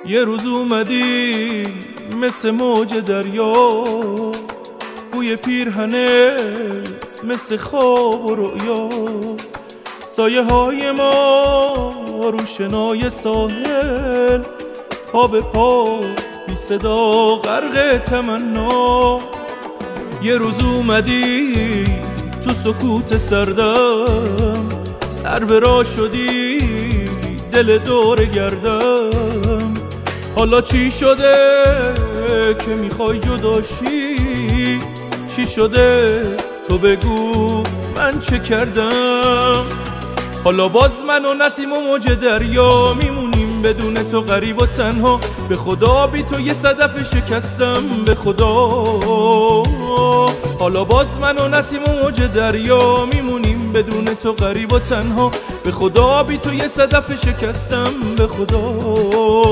یه روز اومدی مثل موج دریا، بوی پیرهنت مثل خواب و رؤیا، سایه های ما روشنای ساحل، پا به پا بی صدا غرق تمنا. یه روز اومدی تو سکوت سردم، سر به راه شدی دل دور گردم. حالا چی شده که میخوای جداشی؟ چی شده تو بگو من چه کردم؟ حالا باز من و نسیم و موج دریا میمونیم بدون تو غریب و تنها. به خدا بی تو یه صدف شکستم به خدا. حالا باز من و نسیم و موج دریا میمونیم بدون تو غریب و تنها. به خدا بی تو یه صدف شکستم به خدا.